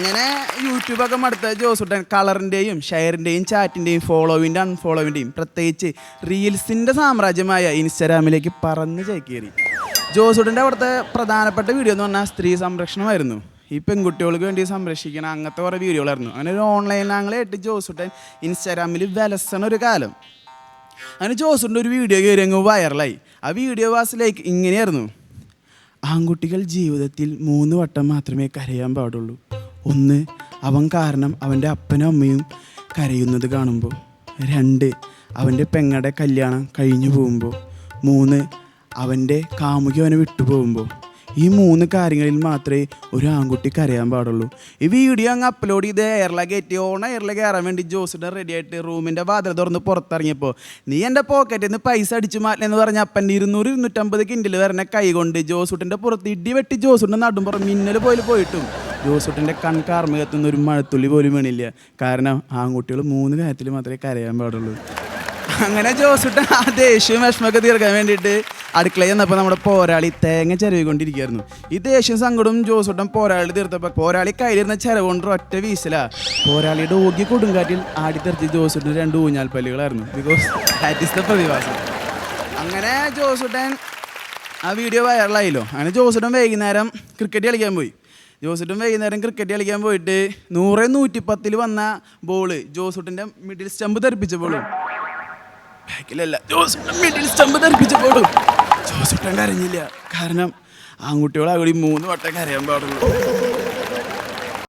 അങ്ങനെ യൂട്യൂബൊക്കെ മടുത്ത ജോസുട്ടൻ കളറിൻ്റെയും ഷെയറിൻ്റെയും ചാറ്റിൻ്റെയും ഫോളോവിൻ്റെ അൺഫോളോവിൻ്റെയും പ്രത്യേകിച്ച് റീൽസിൻ്റെ സാമ്രാജ്യമായ ഇൻസ്റ്റാഗ്രാമിലേക്ക് പറന്ന് ചേക്കേറി. ജോസുട്ടൻ്റെ അവിടുത്തെ പ്രധാനപ്പെട്ട വീഡിയോ എന്ന് പറഞ്ഞാൽ സ്ത്രീ സംരക്ഷണമായിരുന്നു. ഈ പെൺകുട്ടികൾക്ക് വേണ്ടി സംരക്ഷിക്കണം അങ്ങനത്തെ കുറേ വീഡിയോകളായിരുന്നു. അങ്ങനെ ഒരു ഓൺലൈൻ ആംഗിളായിട്ട് ജോസുട്ടൻ ഇൻസ്റ്റാഗ്രാമിൽ വിലസണ ഒരു കാലം. അങ്ങനെ ജോസുട്ടൻ്റെ ഒരു വീഡിയോ കയറി അങ്ങ് വൈറലായി. ആ വീഡിയോ വാസിലേക്ക് ഇങ്ങനെയായിരുന്നു: ആൺകുട്ടികൾ ജീവിതത്തിൽ 3 വട്ടം മാത്രമേ കരയാൻ പാടുള്ളൂ. 1, അവൻ കാരണം അവൻ്റെ അപ്പനും അമ്മയും കരയുന്നത് കാണുമ്പോൾ. 2, അവൻ്റെ പെങ്ങളുടെ കല്യാണം കഴിഞ്ഞു പോകുമ്പോൾ. 3, അവൻ്റെ കാമുകി അവനെ വിട്ടുപോകുമ്പോൾ. ഈ 3 കാര്യങ്ങളിൽ മാത്രമേ ഒരു ആൺകുട്ടി കരയാൻ പാടുള്ളൂ. ഈ വീഡിയോ അങ്ങ് അപ്ലോഡ് ചെയ്ത് എയറിലേക്ക് കയറ്റി എയറിലേക്ക് കയറാൻ വേണ്ടി ജോസുട്ടൻ റെഡി ആയിട്ട് റൂമിൻ്റെ വാതിൽ തുറന്ന് പുറത്തിറങ്ങിയപ്പോൾ, നീ എൻ്റെ പോക്കറ്റിൽ നിന്ന് പൈസ അടിച്ചു മാറ്റലെന്ന് പറഞ്ഞ അപ്പൻ്റെ 200-250 കിൻഡിൽ വരണ കൈ കൊണ്ട് ജോസുട്ടൻ്റെ പുറത്ത് ഇടി വെട്ടി ജോസുട്ടൻ നടുമ്പുറം മിന്നൽ പോയിട്ടും ജോസുട്ടൻ്റെ കൺകാർമകത്തുനിന്ന് ഒരു മഴത്തുള്ളി പോലും വീണില്ല. കാരണം ആൺകുട്ടികൾ 3 കാര്യത്തിൽ മാത്രമേ കരയാൻ പാടുള്ളൂ. അങ്ങനെ ജോസുട്ടൻ ആ ദേഷ്യം വിഷമൊക്കെ തീർക്കാൻ വേണ്ടിയിട്ട് അടുക്കളയിൽ ചെന്നപ്പോൾ നമ്മുടെ പോരാളി തേങ്ങ ചിരവിക്കൊണ്ടിരിക്കുകയായിരുന്നു. ഈ ദേഷ്യം സങ്കടവും ജോസുട്ടൻ പോരാളി തീർത്തപ്പോൾ പോരാളി കയ്യിലിരുന്ന ചിരവ് കൊണ്ട് ഒറ്റ വീശല പോരാളിയുടെ ഓഗ്യ കൊടുങ്കാറ്റിൽ ആടിത്തെറിച്ച് ജോസുട്ടൻ 2 ഊഞ്ഞാൽപ്പല്ലുകളായിരുന്നു. ബിക്കോസ് ദാറ്റ് ഈസ് ദ പ്രതിഭാസം. അങ്ങനെ ജോസുട്ടൻ ആ വീഡിയോ വൈറലായല്ലോ. അങ്ങനെ ജോസുട്ടൻ വൈകുന്നേരം ക്രിക്കറ്റ് കളിക്കാൻ പോയി. ക്രിക്കറ്റ് കളിക്കാൻ പോയിട്ട് 100-110 വന്ന ബോള് ജോസുട്ടൻ്റെ മിഡിൽ സ്റ്റമ്പ് തെറിപ്പിച്ചപ്പോഴും ബാക്കിലല്ല, ജോസുട്ടൻ മിഡിൽ സ്റ്റമ്പ് തെറിപ്പിച്ചപ്പോഴും ജോസുട്ടൻ കരഞ്ഞില്ല. കാരണം ആൺകുട്ടികളെ കൂടി 3 വട്ടം കരയാൻ പാടുള്ളൂ.